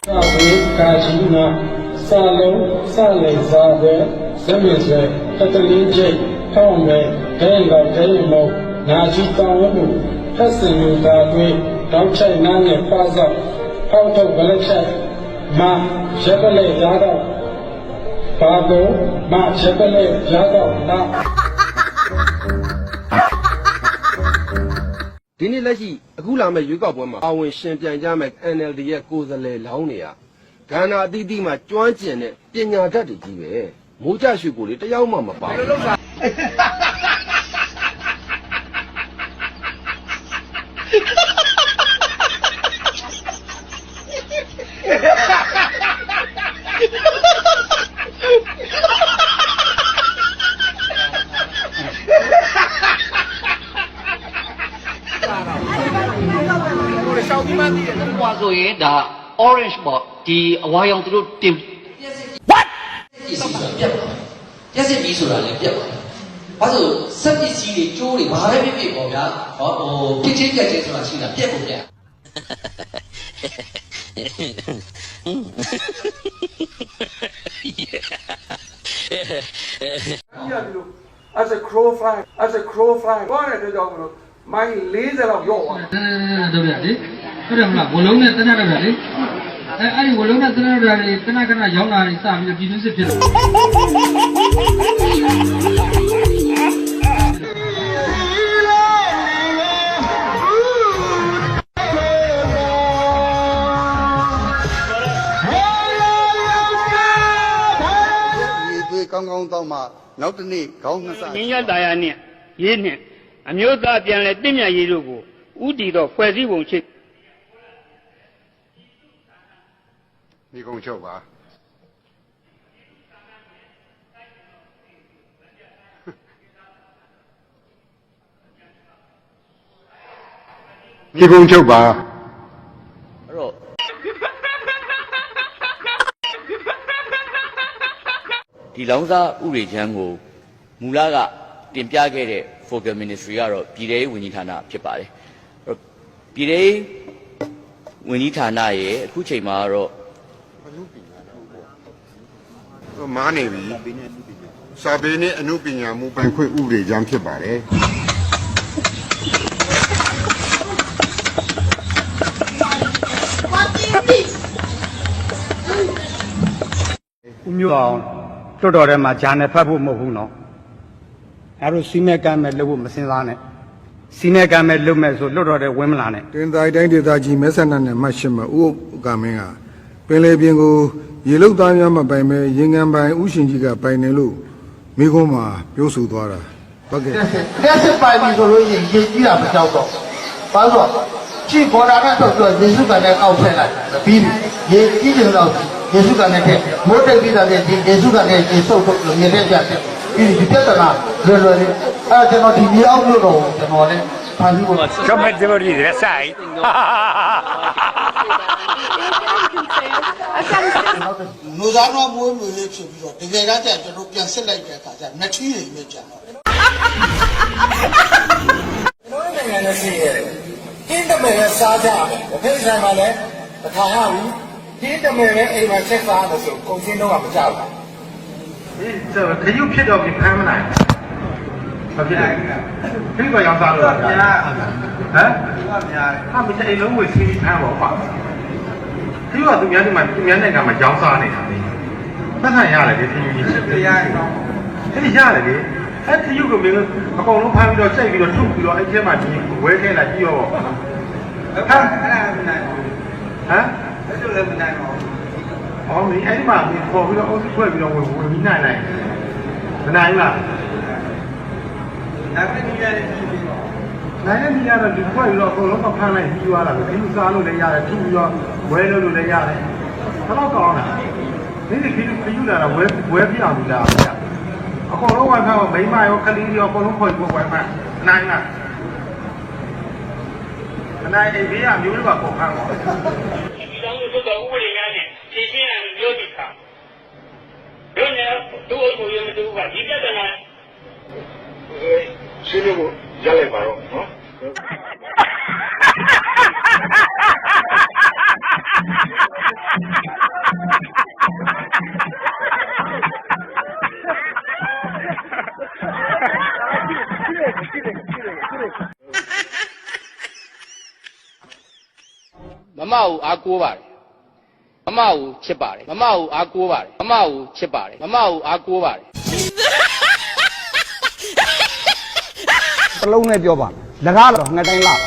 ကာချီနာစာလုံးစလေစားတဲ့ဇမင်းဆွဲတတလင်းကျိတ်ထောင်းမဲ့ဒဲကောင်ဒဲမုံနာချီတောင်းမှုဖက်စင်လူသားတွေတောက်ချိုက်နားနဲ့ပါစောက်ဖောက်ထုတ်ဗလက်ချိုက်မာရက်ပလက်ရားတော့ဘာကိုမာရက်ပလက်ရားတော့နာဒီနေ့လက်ရှိအခုလာမဲ့ရွေးကောက်ပွဲမှာအဝင်ရှင်ပြန်ကြမဲ့ NLD ရဲ့ကိုယ်စားလှယ်လောင်းတွေကကဏ္ဍအသီးသီးမှာကျွမ်းကျင်တဲ့ပညာတတ်တွေကြီးပဲမိုးကြရွှေကိုလေတယောက်မှမပါဘူး话说也打 orange 吧，的我用这个点。What？意思是变了，也是秘书啦，你变了。把这身体机理、酒理，马上变变不变，变成变成什么情况？变不变？As a crow fly, ဘာနဲ့တော့ကြောင့်မလို့မိုင်း40လောက်ရော့သွားတော့ဗျာလေဟုတ်တယ်မလားဝလုံးနဲ့တနက်တော့ဗျာလေအဲ့ဒီဝလုံးနဲ့တနက်တော့လေခဏခဏရောင်းတာတွေစပြီးတော့ပြည်တွင်းစစ်ဖြစ်တယ်ကောင်းကောင်းတော့မှနောက်တစ်နေ့ခေါင်းနှစ်ဆမြင်းရတရားနဲ့ရေးနဲ့အမျိုးသားပြန်လဲတင့်မြတ်ရေးတို့ကိုဥတီတော့ဖွဲ့စည်းပုံချစ်ဒီကုန်းချုပ်ပါဒီကုန်းချုပ်ပါအဲ့တော့ဒီလောင်းစားဥရေချမ်းကိုမူလကတင်ပြခဲ့တဲ့ Focal Ministry ကတော့ပြည်ထောင်ဝန်ကြီးဌာနဖြစ်ပါတယ်။ပြည်ထောင်ဝန်ကြီးဌာနရဲ့အခုချိန်မှာတော့မားနေပြီစာပေနဲ့အမှုပညာမူပိုင်ခွင့်ဥပဒေချမ်းဖြစ်ပါတယ်။ဦးမျိုးအောင်တော်တော်ထဲမှာဂျာနယ်ဖတ်ဖို့မဟုတ်ဘူးနော်အဲ့လိုစီမဲကမ်းမဲ့လုပ်ဖို့မစင်စားနဲ့စီမဲကမ်းမဲ့လုပ်မဲ့ဆိုလွတ်တော်ထဲဝင်မလာနဲ့တင်သားတိုင်းဒေသကြီးမဲဆန္ဒနဲ့မှတ်ရှင်းမှာဥက္ကမင်းကပင်လေပြင်ကိုရေလုတ်သားများမပိုင်ပဲရင်ငံပိုင်ဥရှင်ကြီးကပိုင်တယ်လို့မိကုံးမှာပြောဆိုသွားတာဟုတ်ကဲ့လက်စစ်ပိုင်ပြီဆိုလို့ရင်ရေကြီးတာမကြောက်တော့ဘာလို့ကြည့်ပေါ်တာနဲ့တော့ယေရှုကလည်းအောက်ထည့်လိုက်ပြီးရေကြီးတယ်တော့ယေရှုကလည်းတဲ့မိုးတိတ်ပြီးတာနဲ့ဒီယေရှုကလည်းရေဆုပ်ထုတ်လို့ရေထဲကျတယ်ဒီပြဿနာလွယ်လွယ်လေးအဲ့ကျွန်တော်ဒီမြေအောက်လို့တော့ကျွန်တော်လည်းဖန်ပြီးတော့ကျောင်းမဲ့ဒီလိုဒီလက်ဆိုင်လူသားတော်မွေးမြူလေးဖြစ်ပြီးတော့တကယ်တမ်းကျကျွန်တော်ပြန်စစ်လိုက်တဲ့အခါကျနှစ်ထီးတွေပဲကျန်တော့ကျွန်တော်နိုင်ငံနဲ့ရှိရဲ့ဒီတမဲနဲ့စားကြတယ်ဘယ်ဆိုင်မှာလဲတစ်ခါဟာဘူးဒီတမဲနဲ့အိမ်မှာချက်စားလို့ဆိုကုန်စင်းတော့မကြောက်ဘူးခရုဖြစ်တော့ပြီးဖမ်းမနိုင်ဘာဖြစ်လဲခိကရောင်းစားလို့လားဟမ်ဟာမင်းအိမ်လုံးကိုစီးပြီးဖမ်းပါပါခိကသူများဒီမှာသူများနိုင်ငံမှာရောင်းစားနေတာလေပတ်ဆိုင်ရတယ်ဒီခရုကြီးတရားရောင်းအဲ့ဒီရတယ်လေအဲ့ခရုကမင်းအကောင်လုံးဖမ်းပြီးတော့စိတ်ပြီးတော့ထုတ်ပြီးတော့အဲ့ထဲမှာဒီဝဲခဲလာကြည့်ရောဟမ်အဲ့ဒါမနိုင်ဘူးဟမ်အဲ့လိုလည်းမနိုင်ပါဘူးအော်ဒီအဲ့ဒီမှာပေါ်ပြီးတော့အုပ်စုဖွဲ့ပြီးတော့ဝင်ပြီးနိုင်လိုက်မနိုင်လားနိုင်ပြီရတယ်နိုင်ပြီရတော့ဒီဖွဲ့ပြီးတော့အကုန်လုံးကဖမ်းလိုက်ပြီးသွားတာပဲဒီစားလို့လည်းရတယ်သူ့ပြီးတော့ဝဲလို့လည်းရတယ်ဘယ်တော့ကောင်းလားဒီခယူလာတာဝဲပြအောင်လာဗျာအကုန်လုံးဝိုင်းဖမ်းမိမရောခလေးရောအကုန်လုံးခေါ်ပြီးဝိုင်းဖမ်းနိုင်လားနိုင်အိမ်ဘေးကမျိုးတွေကပေါ်ဖမ်းတော့ဒီတောင်တို့တော့ဥပဒေများနဲ့ဖြည့်ရှင်းရမယ်ပြောတိခါတို့နဲ့တို့အုပ်ချုပ်ရေးမတူကဒီပြဿနာရှင်းလို့ရလိုက်ပါတော့နော် မကိုအားကိုးပါတယ်မမကိုချစ်ပါတယ်မမကိုအားကိုးပါတယ်မမကိုချစ်ပါတယ်မမကိုအားကိုးပါတယ် တစ်လုံးနဲ့ပြောပါလကားတော့ငှက်တိုင်းလာပါ